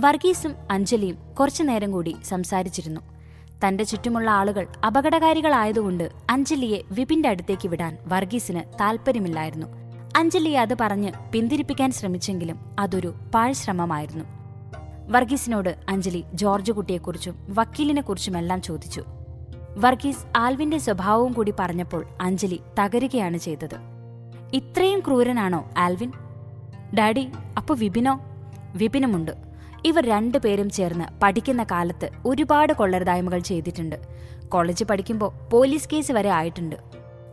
വർഗീസും അഞ്ജലിയും കുറച്ചു നേരം കൂടി സംസാരിച്ചിരുന്നു. തന്റെ ചുറ്റുമുള്ള ആളുകൾ അപകടകാരികളായതുകൊണ്ട് അഞ്ജലിയെ വിപിന്റെ അടുത്തേക്ക് വിടാൻ വർഗീസിന് താല്പര്യമില്ലായിരുന്നു. അഞ്ജലിയെ അത് പറഞ്ഞ് പിന്തിരിപ്പിക്കാൻ ശ്രമിച്ചെങ്കിലും അതൊരു പാഴ്ശ്രമമായിരുന്നു. വർഗീസിനോട് അഞ്ജലി ജോർജ് കുട്ടിയെക്കുറിച്ചും വക്കീലിനെക്കുറിച്ചുമെല്ലാം ചോദിച്ചു. വർഗീസ് ആൽവിന്റെ സ്വഭാവവും കൂടി പറഞ്ഞപ്പോൾ അഞ്ജലി തകരുകയാണ് ചെയ്തത്. ഇത്രയും ക്രൂരനാണോ ആൽവിൻ? ഡാഡി, അപ്പൊ വിപിനോ? വിപിനുമുണ്ട്. ഇവർ രണ്ടുപേരും ചേർന്ന് പഠിക്കുന്ന കാലത്ത് ഒരുപാട് കൊള്ളരുതായ്മകൾ ചെയ്തിട്ടുണ്ട്. കോളേജ് പഠിക്കുമ്പോൾ പോലീസ് കേസ് വരെ ആയിട്ടുണ്ട്.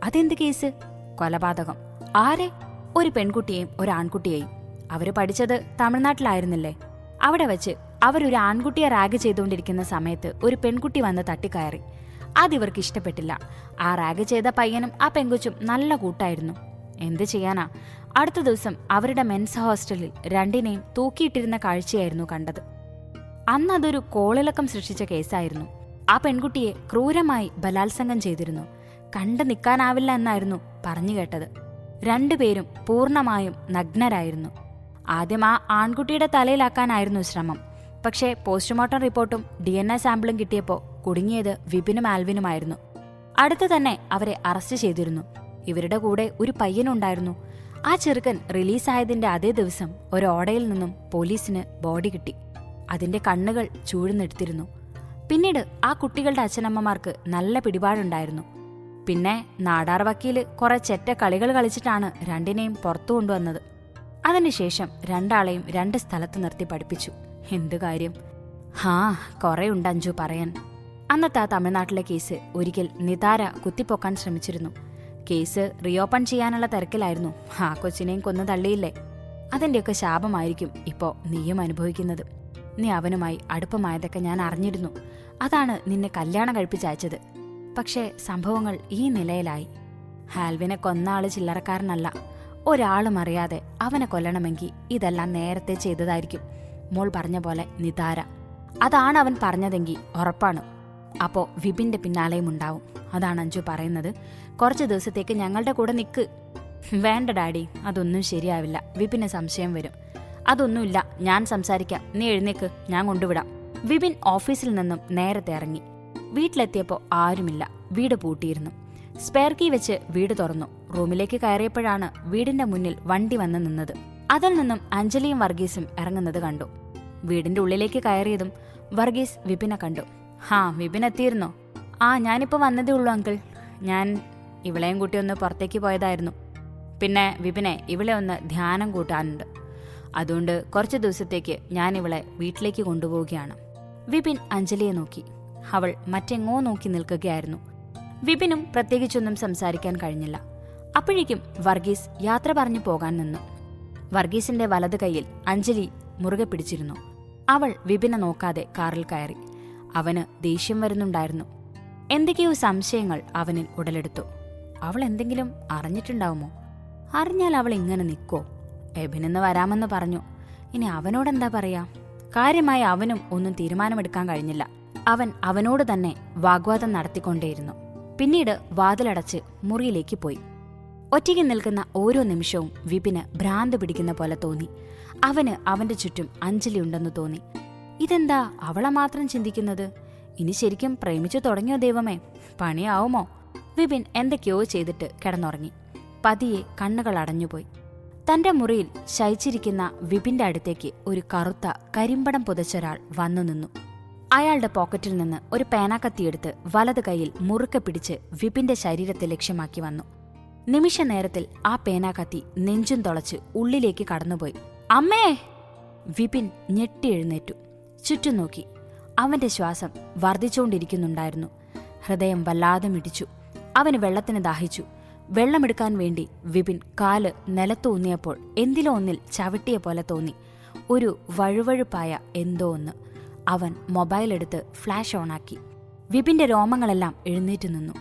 അതെന്ത് കേസ്? കൊലപാതകം. ആരെ? ഒരു പെൺകുട്ടിയെയും ഒരു ആൺകുട്ടിയെയും. അവര് പഠിച്ചത് തമിഴ്നാട്ടിലായിരുന്നില്ലേ? അവിടെ വച്ച് അവരൊരു ആൺകുട്ടിയെ റാഗ് ചെയ്തുകൊണ്ടിരിക്കുന്ന സമയത്ത് ഒരു പെൺകുട്ടി വന്ന് തട്ടിക്കയറി. അതിവർക്ക് ഇഷ്ടപ്പെട്ടില്ല. ആ റാഗ് ചെയ്ത പയ്യനും ആ പെങ്കുച്ചും നല്ല കൂട്ടായിരുന്നു. എന്ത് ചെയ്യാനാ, അടുത്ത ദിവസം അവരുടെ മെൻസ് ഹോസ്റ്റലിൽ രണ്ടിനെയും തൂക്കിയിട്ടിരുന്ന കാഴ്ചയായിരുന്നു കണ്ടത്. അന്നതൊരു കോളിളക്കം സൃഷ്ടിച്ച കേസായിരുന്നു. ആ പെൺകുട്ടിയെ ക്രൂരമായി ബലാത്സംഗം ചെയ്തിരുന്നു. കണ്ടു നിൽക്കാനാവില്ല എന്നായിരുന്നു പറഞ്ഞു കേട്ടത്. രണ്ടുപേരും പൂർണ്ണമായും നഗ്നരായിരുന്നു. ആദ്യം ആ ആൺകുട്ടിയുടെ തലയിലാക്കാനായിരുന്നു ശ്രമം. പക്ഷേ പോസ്റ്റ്മോർട്ടം റിപ്പോർട്ടും DNA സാമ്പിളും കിട്ടിയപ്പോൾ കുടുങ്ങിയത് വിപിനും ആൽവിനുമായിരുന്നു. അടുത്തു തന്നെ അവരെ അറസ്റ്റ് ചെയ്തിരുന്നു. ഇവരുടെ കൂടെ ഒരു പയ്യനുണ്ടായിരുന്നു. ആ ചെറുക്കൻ റിലീസായതിന്റെ അതേ ദിവസം ഒരു ഓടയിൽ നിന്നും പോലീസിന് ബോഡി കിട്ടി. അതിന്റെ കണ്ണുകൾ ചൂഴ്ന്നെടുത്തിരുന്നു. പിന്നീട് ആ കുട്ടികളുടെ അച്ഛനമ്മമാർക്ക് നല്ല പിടിപാടുണ്ടായിരുന്നു. പിന്നെ നാടാർ വക്കീല് കുറെ ചെറ്റ കളികൾ കളിച്ചിട്ടാണ് രണ്ടിനെയും പുറത്തു കൊണ്ടുവന്നത്. അതിനുശേഷം രണ്ടാളെയും രണ്ട് സ്ഥലത്ത് നിർത്തി പഠിപ്പിച്ചു. എന്തു കാര്യം? കുറെ ഉണ്ട് അഞ്ജു പറയാൻ. അന്നത്തെ ആ തമിഴ്നാട്ടിലെ കേസ് ഒരിക്കൽ നിതാര കുത്തിപ്പൊക്കാൻ ശ്രമിച്ചിരുന്നു. കേസ് റീഓപ്പൺ ചെയ്യാനുള്ള തിരക്കിലായിരുന്നു. ആ കൊച്ചിനെയും കൊന്നു തള്ളിയില്ലേ? അതിന്റെയൊക്കെ ശാപമായിരിക്കും ഇപ്പോ നീയും അനുഭവിക്കുന്നത്. നീ അവനുമായി അടുപ്പമായതൊക്കെ ഞാൻ അറിഞ്ഞിരുന്നു. അതാണ് നിന്നെ കല്യാണം കഴിപ്പിച്ചയച്ചത്. പക്ഷേ സംഭവങ്ങൾ ഈ നിലയിലായി. ആൽവിനെ കൊന്ന ആള് ചില്ലറക്കാരനല്ല. ഒരാളും അറിയാതെ അവനെ കൊല്ലണമെങ്കിൽ ഇതെല്ലാം നേരത്തെ ചെയ്തതായിരിക്കും. മോൾ പറഞ്ഞ പോലെ നിതാര. അതാണ് അവൻ പറഞ്ഞതെങ്കിൽ ഉറപ്പാണ്. അപ്പോ വിപിന്റെ പിന്നാലെയും ഉണ്ടാവും. അതാണ് അഞ്ജു പറയുന്നത്. കുറച്ചു ദിവസത്തേക്ക് ഞങ്ങളുടെ കൂടെ നിൽക്ക്. വേണ്ട ഡാഡി, അതൊന്നും ശരിയാവില്ല. വിപിന് സംശയം വരും. അതൊന്നുമില്ല, ഞാൻ സംസാരിക്കാം. നീ എഴുന്നേക്ക്, ഞാൻ കൊണ്ടുവിടാം. വിപിൻ ഓഫീസിൽ നിന്നും നേരത്തെ ഇറങ്ങി. വീട്ടിലെത്തിയപ്പോൾ ആരുമില്ല. വീട് പൂട്ടിയിരുന്നു. സ്പെയർ കീ വെച്ച് വീട് തുറന്നു. റൂമിലേക്ക് കയറിയപ്പോഴാണ് വീടിന്റെ മുന്നിൽ വണ്ടി വന്ന് നിന്നത്. അതിൽ നിന്നും അഞ്ജലിയും വർഗീസും ഇറങ്ങുന്നത് കണ്ടു. വീടിന്റെ ഉള്ളിലേക്ക് കയറിയതും വർഗീസ് വിപിനെ കണ്ടു. വിപിൻ എത്തിയിരുന്നോ? ഞാനിപ്പോ വന്നതേ ഉള്ളൂ അങ്കിൾ. ഞാൻ ഇവളെയും കൂട്ടി ഒന്ന് പുറത്തേക്ക് പോയതായിരുന്നു. പിന്നെ വിപിനെ, ഇവളെ ഒന്ന് ധ്യാനം കൂട്ടാനുണ്ട്. അതുകൊണ്ട് കുറച്ചു ദിവസത്തേക്ക് ഞാൻ ഇവളെ വീട്ടിലേക്ക് കൊണ്ടുപോവുകയാണ്. വിപിൻ അഞ്ജലിയെ നോക്കി. അവൾ മറ്റെങ്ങോ നോക്കി നിൽക്കുകയായിരുന്നു. വിപിനും പ്രത്യേകിച്ചൊന്നും സംസാരിക്കാൻ കഴിഞ്ഞില്ല. അപ്പോഴേക്കും വർഗീസ് യാത്ര പറഞ്ഞു പോകാൻ നിന്നു. വർഗീസിന്റെ വലത് കൈയിൽ അഞ്ജലി മുറുകെ പിടിച്ചിരുന്നു. അവൾ വിപിനെ നോക്കാതെ കാറിൽ കയറി. അവന് ദേഷ്യം വരുന്നുണ്ടായിരുന്നു. എന്തൊക്കെയോ സംശയങ്ങൾ അവനിൽ ഉടലെടുത്തു. അവൾ എന്തെങ്കിലും അറിഞ്ഞിട്ടുണ്ടാവുമോ? അറിഞ്ഞാൽ അവൾ ഇങ്ങനെ നിൽക്കോ? എബിനിന്ന് വരാമെന്ന് പറഞ്ഞു. ഇനി അവനോടെന്താ പറയാ? കാര്യമായി അവനും ഒന്നും തീരുമാനമെടുക്കാൻ കഴിഞ്ഞില്ല. അവനോട് തന്നെ വാഗ്വാദം നടത്തിക്കൊണ്ടേയിരുന്നു. പിന്നീട് വാതിലടച്ച് മുറിയിലേക്ക് പോയി. ഒറ്റയ്ക്ക് നിൽക്കുന്ന ഓരോ നിമിഷവും വിപിന് ഭ്രാന്ത് പിടിക്കുന്ന പോലെ തോന്നി. അവന് അവന്റെ ചുറ്റും അഞ്ജലി ഉണ്ടെന്ന് തോന്നി. ഇതെന്താ അവളെ മാത്രം ചിന്തിക്കുന്നത്? ഇനി ശരിക്കും പ്രേമിച്ചു തുടങ്ങിയോ ദൈവമേ? പണിയാവുമോ? വിപിൻ എന്തൊക്കെയോ ചെയ്തിട്ട് കിടന്നുറങ്ങി. പതിയെ കണ്ണുകൾ അടഞ്ഞുപോയി. തന്റെ മുറിയിൽ ശയിച്ചിരിക്കുന്ന വിപിന്റെ അടുത്തേക്ക് ഒരു കറുത്ത കരിമ്പടം പുതച്ചൊരാൾ വന്നു നിന്നു. അയാളുടെ പോക്കറ്റിൽ നിന്ന് ഒരു പേനാക്കത്തിയെടുത്ത് വലത് കൈയിൽ മുറുക്കെ പിടിച്ച് വിപിന്റെ ശരീരത്തെ ലക്ഷ്യമാക്കി വന്നു. നിമിഷ നേരത്തിൽ ആ പേനാക്കത്തി നെഞ്ചും തുളച്ച് ഉള്ളിലേക്ക് കടന്നുപോയി. അമ്മേ! വിപിൻ ഞെട്ടി എഴുന്നേറ്റു. ചുറ്റും നോക്കി. അവന്റെ ശ്വാസം വർദ്ധിച്ചുകൊണ്ടിരിക്കുന്നുണ്ടായിരുന്നു. ഹൃദയം വല്ലാതെ മിടിച്ചു. അവന് വെള്ളത്തിന് ദാഹിച്ചു. വെള്ളമെടുക്കാൻ വേണ്ടി വിപിൻ കാല് നിലത്തൂന്നിയപ്പോൾ എന്തിലോ ഒന്നിൽ ചവിട്ടിയ പോലെ തോന്നി. ഒരു വഴുവഴുപ്പായ എന്തോ ഒന്ന്. അവൻ മൊബൈൽ എടുത്ത് ഫ്ലാഷ് ഓണാക്കി. വിപിന്റെ രോമങ്ങളെല്ലാം എഴുന്നേറ്റ് നിന്നു.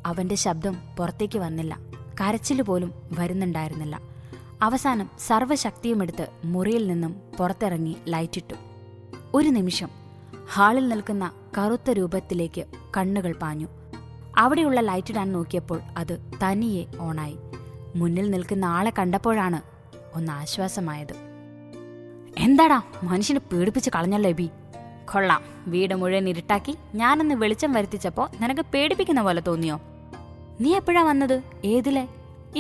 അവന്റെ ശബ്ദം പുറത്തേക്ക് വന്നില്ല. കരച്ചില് പോലും വരുന്നുണ്ടായിരുന്നില്ല. അവസാനം സർവ്വശക്തിയുമെടുത്ത് മുറിയിൽ നിന്നും പുറത്തിറങ്ങി ലൈറ്റിട്ടു. ഒരു നിമിഷം ഹാളിൽ നിൽക്കുന്ന കറുത്ത രൂപത്തിലേക്ക് കണ്ണുകൾ പാഞ്ഞു. അവിടെയുള്ള ലൈറ്റിടാൻ നോക്കിയപ്പോൾ അത് തനിയെ ഓണായി. മുന്നിൽ നിൽക്കുന്ന ആളെ കണ്ടപ്പോഴാണ് ഒന്ന് ആശ്വാസമായത്. എന്താടാ, മനുഷ്യനെ പേടിപ്പിച്ച് കളഞ്ഞല്ലോ എബി. കൊള്ളാം, വീട് മുഴുവൻ ഇരുട്ടാക്കി ഞാനൊന്ന് വെളിച്ചം വരുത്തിച്ചപ്പോ നിനക്ക് പേടിപ്പിക്കുന്ന പോലെ തോന്നിയോ? നീ എപ്പോഴാ വന്നത്? ഏതിലെ?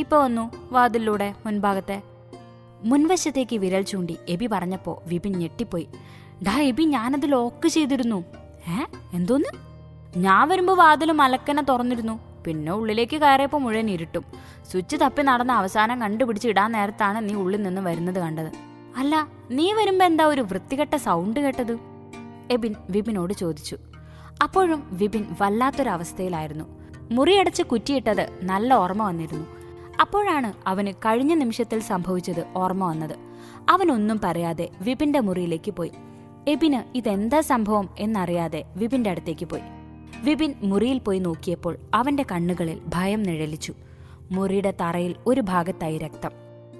ഇപ്പൊ വന്നു, വാതിലൂടെ മുൻഭാഗത്തെ. മുൻവശത്തേക്ക് വിരൽ ചൂണ്ടി എബി പറഞ്ഞപ്പോ വിപിൻ ഞെട്ടിപ്പോയി. ഡാ എബി, ഞാനത് ലോക്ക് ചെയ്തിരുന്നു. എന്തോന്ന്? ഞാൻ വരുമ്പോ വാതിൽ മലക്കനെ തുറന്നിരുന്നു. പിന്നെ ഉള്ളിലേക്ക് കയറിയപ്പോ മുഴുവൻ ഇരുട്ടും. സ്വിച്ച് തപ്പി നടന്ന അവസാനം കണ്ടുപിടിച്ച് ഇടാൻ നേരത്താണ് നീ ഉള്ളിൽ നിന്ന് വരുന്നത് കണ്ടത്. അല്ല, നീ വരുമ്പോ എന്താ ഒരു വൃത്തികെട്ട സൗണ്ട് കേട്ടത്? എബിൻ വിപിനോട് ചോദിച്ചു. അപ്പോഴും വിപിൻ വല്ലാത്തൊരവസ്ഥയിലായിരുന്നു. മുറിയടച്ച് കുറ്റിയിട്ടത് നല്ല ഓർമ്മ വന്നിരുന്നു. അപ്പോഴാണ് അവന് കഴിഞ്ഞ നിമിഷത്തിൽ സംഭവിച്ചത് ഓർമ്മ വന്നത്. അവനൊന്നും പറയാതെ വിപിന്റെ മുറിയിലേക്ക് പോയി. എബിന് ഇതെന്താ സംഭവം എന്നറിയാതെ വിപിന്റെ അടുത്തേക്ക് പോയി. വിപിൻ മുറിയിൽ പോയി നോക്കിയപ്പോൾ അവന്റെ കണ്ണുകളിൽ ഭയം നിഴലിച്ചു. മുറിയുടെ തറയിൽ ഒരു ഭാഗത്തായി രക്തം.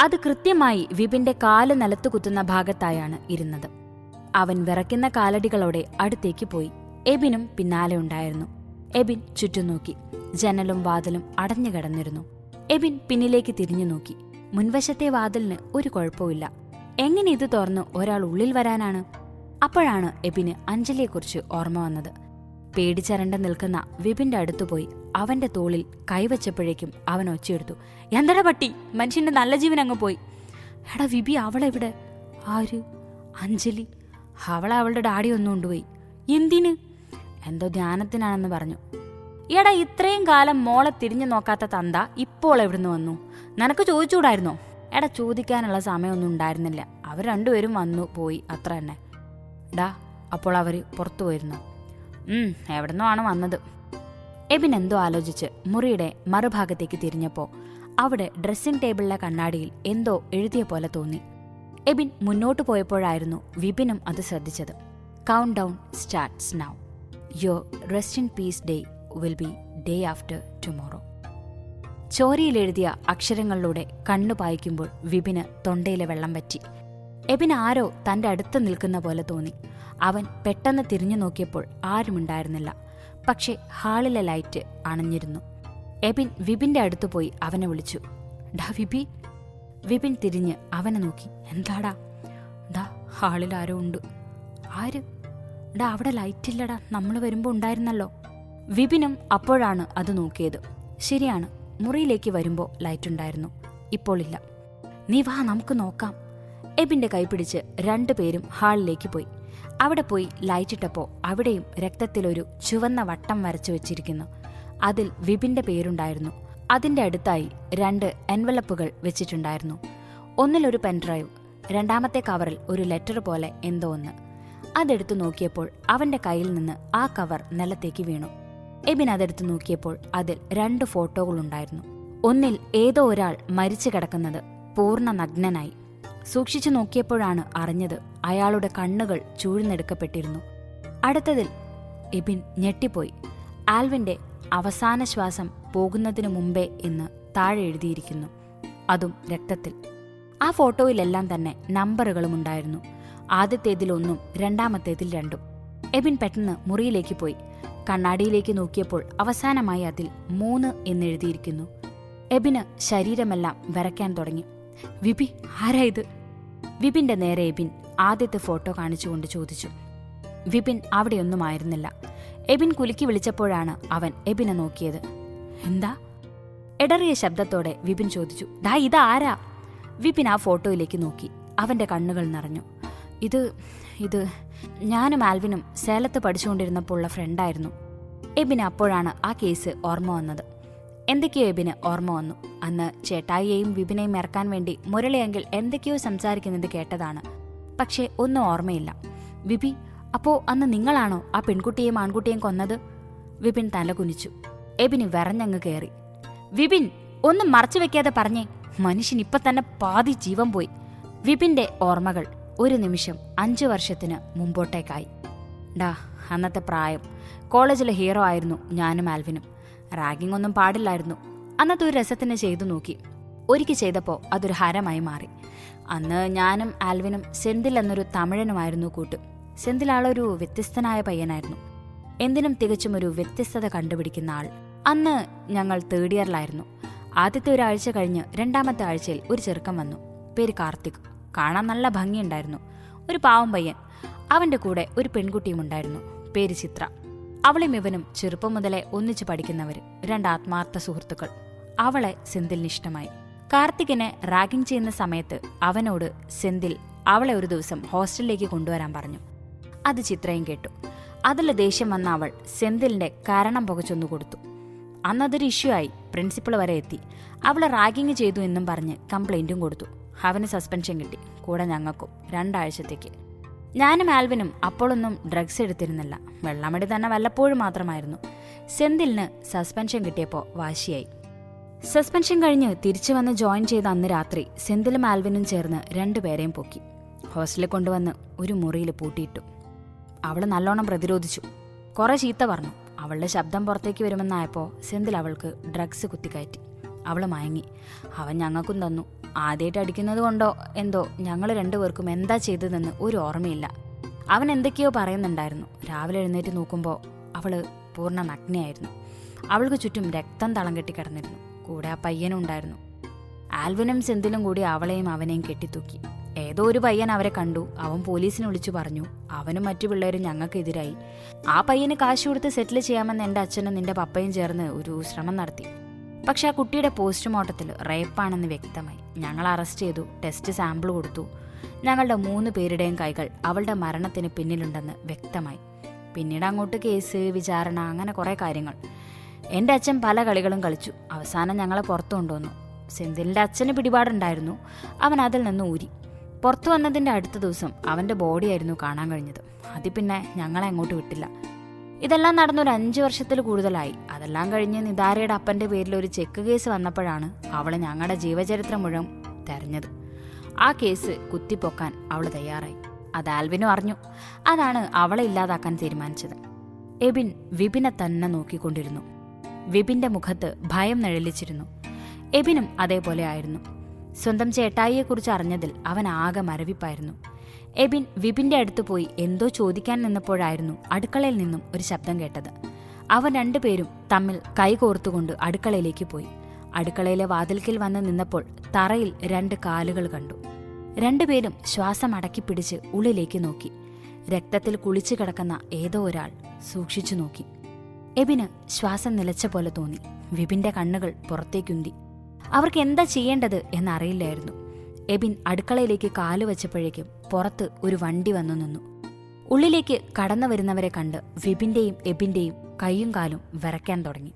അത് കൃത്യമായി വിപിന്റെ കാല് നിലത്തു കുത്തുന്ന ഭാഗത്തായാണ് ഇരുന്നത്. അവൻ വിറയ്ക്കുന്ന കാലടികളോടെ അടുത്തേക്ക് പോയി. എബിനും പിന്നാലെ ഉണ്ടായിരുന്നു. എബിൻ ചുറ്റും നോക്കി. ജനലും വാതിലും അടഞ്ഞു കിടന്നിരുന്നു. എബിൻ പിന്നിലേക്ക് തിരിഞ്ഞു നോക്കി. മുൻവശത്തെ വാതിലിന് ഒരു കുഴപ്പമില്ല. എങ്ങനെ ഇത് തുറന്ന് ഒരാൾ ഉള്ളിൽ വരാനാണ്? അപ്പോഴാണ് എബിന് അഞ്ജലിയെക്കുറിച്ച് ഓർമ്മ വന്നത്. പേടിച്ചരണ്ട നിൽക്കുന്ന വിപിന്റെ അടുത്തുപോയി അവന്റെ തോളിൽ കൈവച്ചപ്പോഴേക്കും അവൻ ഒച്ചയെടുത്തു. എന്തടാ പട്ടി, മനുഷ്യന്റെ നല്ല ജീവൻ അങ്ങ് പോയി. എടാ വിപി, അവളെവിടെ? ആര്? അഞ്ജലി. അവളെ അവളുടെ ഡാഡി ഒന്നും കൊണ്ടുപോയി. എന്തിന്? എന്തോ ധ്യാനത്തിനാണെന്ന് പറഞ്ഞു. എടാ, ഇത്രയും കാലം മോളെ തിരിഞ്ഞു നോക്കാത്ത തന്ത ഇപ്പോൾ എവിടുന്ന് വന്നു? നിനക്ക് ചോദിച്ചുകൂടായിരുന്നോ? എടാ, ചോദിക്കാനുള്ള സമയമൊന്നും ഉണ്ടായിരുന്നില്ല. അവർ രണ്ടുപേരും വന്നു പോയി, അത്ര തന്നെ. ഡാ, അപ്പോൾ അവര് പുറത്തു പോയിരുന്നു. എവിടുന്നോ ആണ് വന്നത്. എബിൻ എന്തോ ആലോചിച്ച് മുറിയുടെ മറുഭാഗത്തേക്ക് തിരിഞ്ഞപ്പോ അവിടെ ഡ്രസ്സിംഗ് ടേബിളിലെ കണ്ണാടിയിൽ എന്തോ എഴുതിയ പോലെ തോന്നി. എബിൻ മുന്നോട്ടു പോയപ്പോഴായിരുന്നു വിപിനും അത് ശ്രദ്ധിച്ചത്. Countdown starts now. Your rest in peace day will be day after tomorrow. ചോരയിലെഴുതിയ അക്ഷരങ്ങളിലൂടെ കണ്ണു പായിക്കുമ്പോൾ വിപിന് തൊണ്ടയിലെ വെള്ളം വറ്റി. എബിൻ ആരോ തന്റെ അടുത്ത് നിൽക്കുന്ന പോലെ തോന്നി. അവൻ പെട്ടെന്ന് തിരിഞ്ഞു നോക്കിയപ്പോൾ ആരുമുണ്ടായിരുന്നില്ല. പക്ഷെ ഹാളിലെ ലൈറ്റ് അണഞ്ഞിരുന്നു. എബിൻ വിപിന്റെ അടുത്തു പോയി അവനെ വിളിച്ചു. ഡാ വിപി. വിപിൻ തിരിഞ്ഞ് അവനെ നോക്കി. എന്താടാ? ഡാ, ഹാളിൽ ആരോ ഉണ്ട്. ആര്? ഡാ, അവിടെ ലൈറ്റില്ലടാ, നമ്മൾ വരുമ്പോ ഉണ്ടായിരുന്നല്ലോ. വിപിനും അപ്പോഴാണ് അത് നോക്കിയത്. ശരിയാണ്, മുറിയിലേക്ക് വരുമ്പോ ലൈറ്റുണ്ടായിരുന്നു, ഇപ്പോൾ ഇല്ല. നീ വാ, നമുക്ക് നോക്കാം. എബിന്റെ കൈപിടിച്ച് രണ്ടുപേരും ഹാളിലേക്ക് പോയി. അവിടെ പോയി ലൈറ്റിട്ടപ്പോ അവിടെയും രക്തത്തിലൊരു ചുവന്ന വട്ടം വരച്ചു വെച്ചിരിക്കുന്നു. അതിൽ വിപിന്റെ പേരുണ്ടായിരുന്നു. അതിന്റെ അടുത്തായി 2 എൻവലപ്പുകൾ വെച്ചിട്ടുണ്ടായിരുന്നു. ഒന്നിലൊരു പെൻഡ്രൈവ്, രണ്ടാമത്തെ കവറിൽ ഒരു ലെറ്റർ പോലെ എന്തോ ഒന്ന്. അതെടുത്തു നോക്കിയപ്പോൾ അവന്റെ കയ്യിൽ നിന്ന് ആ കവർ നിലത്തേക്ക് വീണു. എബിൻ അതെടുത്തു നോക്കിയപ്പോൾ അതിൽ 2 ഫോട്ടോകളുണ്ടായിരുന്നു. ഒന്നിൽ ഏതോ ഒരാൾ മരിച്ചു കിടക്കുന്നത് പൂർണ്ണ നഗ്നനായി. സൂക്ഷിച്ചു നോക്കിയപ്പോഴാണ് അറിഞ്ഞത് അയാളുടെ കണ്ണുകൾ ചൂഴ്ന്നെടുക്കപ്പെട്ടിരുന്നു. അടുത്തതിൽ എബിൻ ഞെട്ടിപ്പോയി. ആൽവിന്റെ അവസാന ശ്വാസം പോകുന്നതിനു മുമ്പേ എന്ന് താഴെ എഴുതിയിരിക്കുന്നു, അതും രക്തത്തിൽ. ആ ഫോട്ടോയിലെല്ലാം തന്നെ നമ്പറുകളും ഉണ്ടായിരുന്നു. ആദ്യത്തേതിൽ 1, രണ്ടാമത്തേതിൽ 2. എബിൻ പെട്ടെന്ന് മുറിയിലേക്ക് പോയി. കണ്ണാടിയിലേക്ക് നോക്കിയപ്പോൾ അവസാനമായി അതിൽ 3 എന്നെഴുതിയിരിക്കുന്നു. എബിന് ശരീരമെല്ലാം വിറയ്ക്കാൻ തുടങ്ങി. വിപി, ആരാ ഇത്? വിപിന്റെ നേരെ എബിൻ ആദ്യത്തെ ഫോട്ടോ കാണിച്ചുകൊണ്ട് ചോദിച്ചു. വിപിൻ അവിടെയൊന്നുമായിരുന്നില്ല. എബിൻ കുലുക്കി വിളിച്ചപ്പോഴാണ് അവൻ എബിനെ നോക്കിയത്. എന്താ? എടറിയ ശബ്ദത്തോടെ വിപിൻ ചോദിച്ചു. ഡാ, ഇതാരാ? വിപിൻ ആ ഫോട്ടോയിലേക്ക് നോക്കി. അവന്റെ കണ്ണുകൾ നിറഞ്ഞു. ഇത് ഞാനും ആൽവിനും സേലത്ത് പഠിച്ചുകൊണ്ടിരുന്നപ്പോൾ ഉള്ള ഫ്രണ്ടായിരുന്നു. എബിന് അപ്പോഴാണ് ആ കേസ് ഓർമ്മ വന്നത്. എന്തൊക്കെയോ എബിന് ഓർമ്മ വന്നു. അന്ന് ചേട്ടായിയെയും വിപിനെയും ഇറക്കാൻ വേണ്ടി മുരളിയെങ്കിൽ എന്തൊക്കെയോ സംസാരിക്കുന്നത് കേട്ടതാണ്. പക്ഷേ ഒന്നും ഓർമ്മയില്ല. വിപി, അപ്പോ അന്ന് നിങ്ങളാണോ ആ പെൺകുട്ടിയെയും ആൺകുട്ടിയെയും കൊന്നത്? വിപിൻ തല കുനിച്ചു. എബിന് വിറഞ്ഞങ്ങ് കയറി. വിപിൻ, ഒന്നും മറച്ചു വെക്കാതെ പറഞ്ഞേ. മനുഷ്യൻ ഇപ്പൊ തന്നെ പാതി ജീവൻ പോയി. വിപിന്റെ ഓർമ്മകൾ ഒരു നിമിഷം 5 വർഷത്തിന് മുമ്പോട്ടേക്കായി. ഡാ, അന്നത്തെ പ്രായം. കോളേജിലെ ഹീറോ ആയിരുന്നു ഞാനും ആൽവിനും. റാഗിംഗ് ഒന്നും പാടില്ലായിരുന്നു. അന്നത്തെ ഒരു രസത്തിന് ചെയ്തു നോക്കി. ഒരിക്കൽ ചെയ്തപ്പോൾ അതൊരു ഹരമായി മാറി. അന്ന് ഞാനും ആൽവിനും സെന്തിൽ എന്നൊരു തമിഴനുമായിരുന്നു കൂട്ട്. സെന്തിൽ ആളൊരു വ്യത്യസ്തനായ പയ്യനായിരുന്നു. എന്തിനും തികച്ചും ഒരു വ്യത്യസ്തത കണ്ടുപിടിക്കുന്ന ആൾ. അന്ന് ഞങ്ങൾ 3rd ഇയറിലായിരുന്നു. ആദ്യത്തെ ഒരാഴ്ച കഴിഞ്ഞ് 2ാമത്തെ ആഴ്ചയിൽ ഒരു ചെറുക്കൻ വന്നു. പേര് കാർത്തിക്. കാണാൻ നല്ല ഭംഗിയുണ്ടായിരുന്നു. ഒരു പാവം പയ്യൻ. അവന്റെ കൂടെ ഒരു പെൺകുട്ടിയും ഉണ്ടായിരുന്നു. പേര് ചിത്ര. അവളും ഇവനും ചെറുപ്പം മുതലേ ഒന്നിച്ചു പഠിക്കുന്നവര്, 2 ആത്മാർത്ഥ സുഹൃത്തുക്കൾ. അവളെ സെന്തിലിന് ഇഷ്ടമായി. കാർത്തികിനെ റാഗിംഗ് ചെയ്യുന്ന സമയത്ത് അവനോട് സെന്തിൽ അവളെ ഒരു ദിവസം ഹോസ്റ്റലിലേക്ക് കൊണ്ടുവരാൻ പറഞ്ഞു. അത് ചിത്രയും കേട്ടു. അതിൽ ദേഷ്യം വന്ന അവൾ സെന്തിലിന്റെ കാരണം പുകച്ചൊന്നു കൊടുത്തു. അന്നതൊരു ഇഷ്യൂ ആയി. പ്രിൻസിപ്പൾ വരെ എത്തി. അവളെ റാഗിങ് ചെയ്തു എന്നും പറഞ്ഞ് കംപ്ലൈന്റും കൊടുത്തു. അവന് സസ്പെൻഷൻ കിട്ടി. കൂടെ ഞങ്ങൾക്കും 2 ആഴ്ചത്തേക്ക്. ഞാനും ആൽവിനും അപ്പോഴൊന്നും ഡ്രഗ്സ് എടുത്തിരുന്നില്ല. വെള്ളമടി തന്നെ വല്ലപ്പോഴും മാത്രമായിരുന്നു. സെന്തിലിന് സസ്പെൻഷൻ കിട്ടിയപ്പോൾ വാശിയായി. സസ്പെൻഷൻ കഴിഞ്ഞ് തിരിച്ചു വന്ന് ജോയിൻ ചെയ്ത അന്ന് രാത്രി സെന്തിലും ആൽവിനും ചേർന്ന് 2 പേരെയും പൊക്കി ഹോസ്റ്റലിൽ കൊണ്ടുവന്ന് ഒരു മുറിയിൽ പൂട്ടിയിട്ടു. അവള് നല്ലോണം പ്രതിരോധിച്ചു. കുറെ ചീത്ത പറഞ്ഞു. അവളുടെ ശബ്ദം പുറത്തേക്ക് വരുമെന്നായപ്പോൾ സെന്തിൽ അവൾക്ക് ഡ്രഗ്സ് കുത്തിക്കയറ്റി. അവള് മയങ്ങി. അവൻ ഞങ്ങൾക്കും തന്നു. ആദ്യമായിട്ട് അടിക്കുന്നത് കൊണ്ടോ എന്തോ ഞങ്ങൾ 2 പേർക്കും എന്താ ചെയ്തതെന്ന് ഒരു ഓർമ്മയില്ല. അവൻ എന്തൊക്കെയോ പറയുന്നുണ്ടായിരുന്നു. രാവിലെ എഴുന്നേറ്റ് നോക്കുമ്പോൾ അവള് പൂർണ്ണ നഗ്നയായിരുന്നു. അവൾക്ക് ചുറ്റും രക്തം തളം കെട്ടി കിടന്നിരുന്നു. കൂടെ ആ പയ്യനും ഉണ്ടായിരുന്നു. ആൽവിനും സെന്തിലും കൂടി അവളെയും അവനെയും കെട്ടിത്തൂക്കി. ഏതോ ഒരു പയ്യൻ അവരെ കണ്ടു. അവൻ പോലീസിനെ വിളിച്ചു പറഞ്ഞു. അവനും മറ്റു പിള്ളേരും ഞങ്ങൾക്കെതിരായി. ആ പയ്യന് കാശ് കൊടുത്ത് സെറ്റിൽ ചെയ്യാമെന്ന് എൻ്റെ അച്ഛനും നിന്റെ പപ്പയും ചേർന്ന് ഒരു ശ്രമം നടത്തി. പക്ഷെ ആ കുട്ടിയുടെ പോസ്റ്റ്മോർട്ടത്തിൽ റേപ്പാണെന്ന് വ്യക്തമായി. ഞങ്ങൾ അറസ്റ്റ് ചെയ്തു. ടെസ്റ്റ് സാമ്പിൾ കൊടുത്തു. ഞങ്ങളുടെ 3 പേരുടെയും കൈകൾ അവളുടെ മരണത്തിന് പിന്നിലുണ്ടെന്ന് വ്യക്തമായി. പിന്നീട് അങ്ങോട്ട് കേസ്, വിചാരണ, അങ്ങനെ കുറേ കാര്യങ്ങൾ. എൻ്റെ അച്ഛൻ പല കളികളും കളിച്ചു. അവസാനം ഞങ്ങളെ പുറത്തു കൊണ്ടുവന്നു. സെന്തിലിൻ്റെ അച്ഛന് പിടിപാടുണ്ടായിരുന്നു. അവൻ അതിൽ നിന്ന് ഊരി. പുറത്തു വന്നതിൻ്റെ അടുത്ത ദിവസം അവൻ്റെ ബോഡിയായിരുന്നു കാണാൻ കഴിഞ്ഞത്. അതിൽ പിന്നെ ഞങ്ങളെ അങ്ങോട്ട് വിട്ടില്ല. ഇതെല്ലാം നടന്നൊരു 5 വർഷത്തിൽ കൂടുതലായി. അതെല്ലാം കഴിഞ്ഞ് നിതാരയുടെ അപ്പൻ്റെ പേരിൽ ഒരു ചെക്ക് കേസ് വന്നപ്പോഴാണ് അവൾ ഞങ്ങളുടെ ജീവചരിത്രം മുഴുവൻ തെരഞ്ഞത്. ആ കേസ് കുത്തിപ്പൊക്കാൻ അവൾ തയ്യാറായി. അത് ആൽവിനും അറിഞ്ഞു. അതാണ് അവളെ ഇല്ലാതാക്കാൻ തീരുമാനിച്ചത്. എബിൻ വിപിനെ തന്നെ നോക്കിക്കൊണ്ടിരുന്നു. വിപിന്റെ മുഖത്ത് ഭയം നിഴലിച്ചിരുന്നു. എബിനും അതേപോലെ ആയിരുന്നു. സ്വന്തം ചേട്ടായിയെക്കുറിച്ച് അറിഞ്ഞതിൽ അവൻ ആകെ മരവിപ്പായിരുന്നു. എബിൻ വിപിന്റെ അടുത്ത് പോയി എന്തോ ചോദിക്കാൻ നിന്നപ്പോഴായിരുന്നു അടുക്കളയിൽ നിന്നും ഒരു ശബ്ദം കേട്ടത്. അവർ 2 പേരും തമ്മിൽ കൈകോർത്തുകൊണ്ട് അടുക്കളയിലേക്ക് പോയി. അടുക്കളയിലെ വാതിൽക്കൽ വന്ന് നിന്നപ്പോൾ തറയിൽ 2 കാലുകൾ കണ്ടു. 2 പേരും ശ്വാസം അടക്കി പിടിച്ച് ഉള്ളിലേക്ക് നോക്കി. രക്തത്തിൽ കുളിച്ചു കിടക്കുന്ന ഏതോ ഒരാൾ സൂക്ഷിച്ചു നോക്കി. എബിന് ശ്വാസം നിലച്ച പോലെ തോന്നി. വിപിന്റെ കണ്ണുകൾ പുറത്തേക്കുന്തി. അവർക്ക് എന്താ ചെയ്യേണ്ടത് എന്നറിയില്ലായിരുന്നു. എബിൻ അടുക്കളയിലേക്ക് കാല് വച്ചപ്പോഴേക്കും പുറത്ത് ഒരു വണ്ടി വന്നു നിന്നു. ഉള്ളിലേക്ക് കടന്നു വരുന്നവരെ കണ്ട് വിപിന്റെയും എബിന്റെയും കൈയും കാലും വിറയ്ക്കാൻ തുടങ്ങി.